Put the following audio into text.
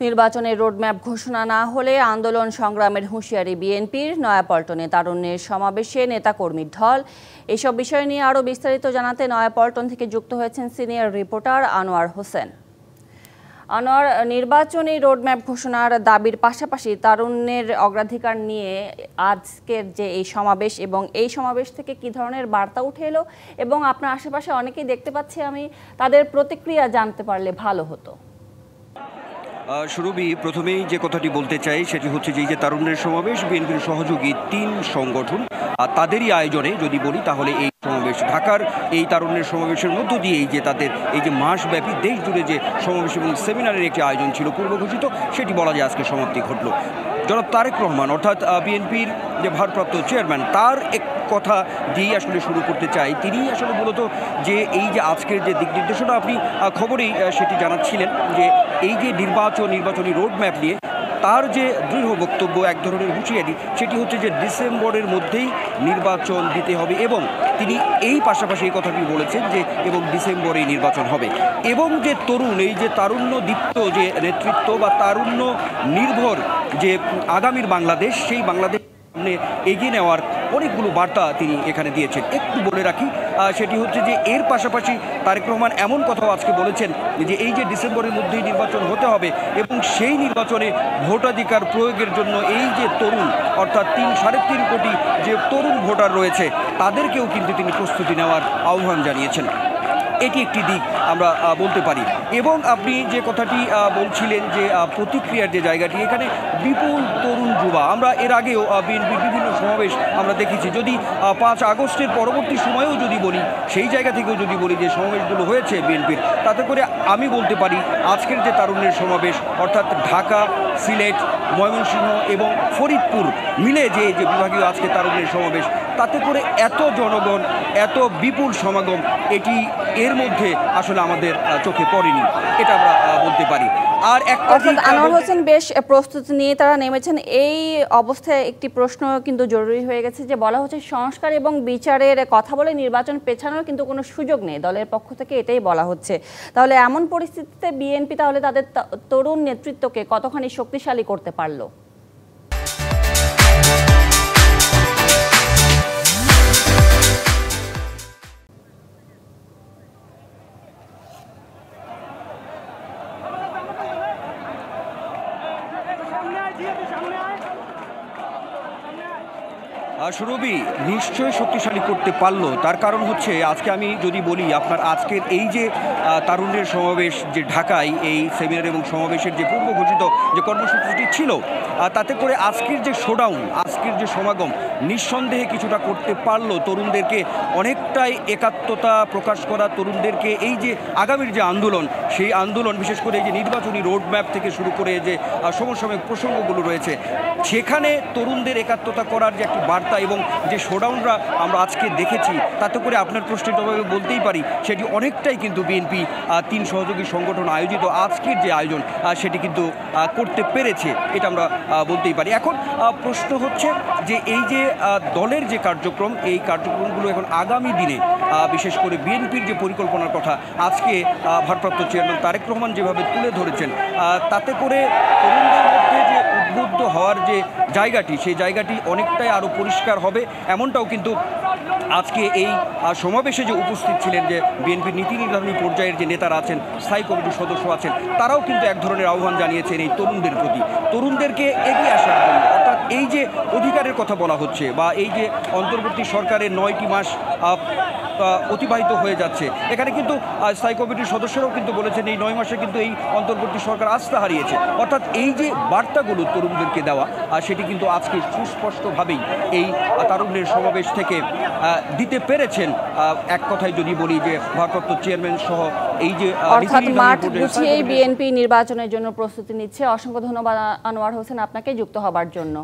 নির্বাচনের রোডম্যাপ ঘোষণা না হলে আন্দোলন সংগ্রামের হুঁশিয়ারি বিএনপির। নয়াপল্টনে তারুণ্যের সমাবেশে নেতাকর্মীর ঢল। এসব বিষয় নিয়ে আরও বিস্তারিত জানাতে নয়াপল্টন থেকে যুক্ত হয়েছেন সিনিয়র রিপোর্টার আনোয়ার হোসেন। আনোয়ার, নির্বাচনী রোডম্যাপ ঘোষণার দাবির পাশাপাশি তারুণ্যের অগ্রাধিকার নিয়ে আজকের যে এই সমাবেশ এবং এই সমাবেশ থেকে কি ধরনের বার্তা উঠে এলো এবং আপনার আশেপাশে অনেকেই দেখতে পাচ্ছি আমি, তাদের প্রতিক্রিয়া জানতে পারলে ভালো হতো। সুরভি, প্রথমেই যে কথাটি বলতে চাই সেটি হচ্ছে যে এই যে তারুণ্যের সমাবেশ বিএনপির সহযোগী 3 সংগঠন তাদেরই আয়োজনে যদি বলি তাহলে এই সমাবেশ ঢাকার এই তারুণ্যের সমাবেশের মধ্য দিয়ে এই যে তাদের এই যে মাসব্যাপী দেশ জুড়ে যে সমাবেশ এবং সেমিনারের একটি আয়োজন ছিল পূর্ব ঘোষিত, সেটি বলা যায় আজকে সমাপ্তি ঘটল। জনাব তারেক রহমান অর্থাৎ বিএনপির যে ভারপ্রাপ্ত চেয়ারম্যান, তার এক কথা দিয়েই আসলে শুরু করতে চাই। তিনি আসলে মূলত যে এই যে আজকের যে দিক নির্দেশনা আপনি খবরেই সেটি জানাচ্ছিলেন যে এই যে নির্বাচনী রোডম্যাপ নিয়ে তার যে দৃঢ় বক্তব্য, এক ধরনের হুঁশিয়ারি, সেটি হচ্ছে যে ডিসেম্বরের মধ্যেই নির্বাচন দিতে হবে এবং তিনি এই পাশাপাশি এই কথাটি বলেছেন যে এবং ডিসেম্বরেই নির্বাচন হবে এবং যে তরুণ এই যে তারুণ্য দীপ্ত যে নেতৃত্ব বা তারুণ্য নির্ভর যে আগামীর বাংলাদেশ, সেই বাংলাদেশ সামনে এগিয়ে নেওয়ার অনেকগুলো বার্তা তিনি এখানে দিয়েছেন। একটু বলে রাখি, সেটি হচ্ছে যে এর পাশাপাশি তারেক রহমান এমন কথাও আজকে বলেছেন যে এই যে ডিসেম্বরের মধ্যেই নির্বাচন হতে হবে এবং সেই নির্বাচনে ভোটাধিকার প্রয়োগের জন্য এই যে তরুণ অর্থাৎ 3-3.5 কোটি যে তরুণ ভোটার রয়েছে তাদেরকেও কিন্তু তিনি প্রস্তুতি নেওয়ার আহ্বান জানিয়েছেন। এটি একটি দিক আমরা বলতে পারি। এবং আপনি যে কথাটি বলছিলেন যে প্রতিক্রিয়ার যে জায়গাটি, এখানে বিপুল তরুণ যুবা, আমরা এর আগেও বিএনপির বিভিন্ন সমাবেশ আমরা দেখেছি। যদি 5 আগস্টের পরবর্তী সময়েও যদি বলি, সেই জায়গা থেকেও যদি বলি যে সমাবেশগুলো হয়েছে বিএনপির, তাতে করে আমি বলতে পারি আজকের যে তারুণ্যের সমাবেশ অর্থাৎ ঢাকা, সিলেট, ময়মনসিংহ এবং ফরিদপুর মিলে যে বিভাগীয় আজকে তারুণ্যের সমাবেশ, তাতে করে এত জনগণ, এত বিপুল সমাগম, এটি এর মধ্যে আসলে আমাদের চোখে পড়েনি, এটা আমরা বলতে পারি। আর অর্থাৎ আনোয়ার হোসেন বেশ প্রস্তুতি নিয়ে তারা নেমেছেন। এই অবস্থায় একটি প্রশ্ন কিন্তু জরুরি হয়ে গেছে যে বলা হচ্ছে সংস্কার এবং বিচারের কথা বলে নির্বাচন পেছানোর কিন্তু কোনো সুযোগ নেই, দলের পক্ষ থেকে এটাই বলা হচ্ছে। তাহলে এমন পরিস্থিতিতে বিএনপি তাহলে তাদের তরুণ নেতৃত্বকে কতখানি শক্তিশালী করতে পারলো? সুরভি, নিশ্চয়ই শক্তিশালী করতে পারলো। তার কারণ হচ্ছে আজকে আমি যদি বলি আপনার আজকের এই যে তারুণ্যের সমাবেশ যে ঢাকায় এই সেমিনার এবং সমাবেশের যে পূর্ব ঘোষিত যে কর্মসূচিটি ছিল, তাতে করে আজকের যে শোডাউন, আজকের যে সমাগম নিঃসন্দেহে কিছুটা করতে পারলো তরুণদেরকে অনেকটাই একাত্মতা প্রকাশ করা, তরুণদেরকে এই যে আগামীর যে আন্দোলন, সেই আন্দোলন বিশেষ করে এই যে নির্বাচনী রোডম্যাপ থেকে শুরু করে যে সমসাময়িক প্রসঙ্গগুলো রয়েছে, সেখানে তরুণদের একাত্মতা করার যে একটি বার্তা এবং যে শোডাউনরা আমরা আজকে দেখেছি, তাতে করে আপনার প্রশ্নের জবাবে বলতেই পারি সেটি অনেকটাই কিন্তু বিএনপি 3 সহযোগী সংগঠন আয়োজিত আজকের যে আয়োজন সেটি কিন্তু করতে পেরেছে, এটা আমরা বলতেই পারি। এখন প্রশ্ন হচ্ছে যে এই যে দলের যে কার্যক্রম, এই কার্যক্রমগুলো এখন আগামী দিনে বিশেষ করে বিএনপির যে পরিকল্পনার কথা আজকে ভারপ্রাপ্ত চেয়ারম্যান তারেক রহমান যেভাবে তুলে ধরেছেন, তাতে করে তরুণদের মধ্যে যে উদ্বুদ্ধ হওয়ার যে জায়গাটি, সেই জায়গাটি অনেকটাই আরও পরিষ্কার হবে। এমনটাও কিন্তু আজকে এই সমাবেশে যে উপস্থিত ছিলেন যে বিএনপির নীতি নির্ধারণী পর্যায়ের যে নেতারা আছেন, স্থায়ী কমিটির সদস্য আছেন, তারাও কিন্তু এক ধরনের আহ্বান জানিয়েছেন এই তরুণদের প্রতি, তরুণদেরকে এগিয়ে আসার জন্য। অর্থাৎ এই যে অধিকারের কথা বলা হচ্ছে বা এই যে অন্তর্বর্তী সরকারের 9টি মাস অতিবাহিত হয়ে যাচ্ছে, এখানে কিন্তু স্থায়ী কমিটির সদস্যরাও কিন্তু বলেছেন এই 9 মাসে কিন্তু এই অন্তর্বর্তী সরকার আস্থা হারিয়েছে। অর্থাৎ এই যে বার্তাগুলো তরুণদেরকে দেওয়া, সেটি কিন্তু আজকে সুস্পষ্টভাবেই এই তারুণ্যের সমাবেশ থেকে দিতে পেরেছেন। এক কথায় যদি বলি যে ভারপ্রাপ্ত চেয়ারম্যান সহ এই যে অর্থাৎ মাঠ গুছিয়েই বিএনপি নির্বাচনের জন্য প্রস্তুতি নিচ্ছে। অসংখ্য ধন্যবাদ আনোয়ার হোসেন আপনাকে যুক্ত হবার জন্য।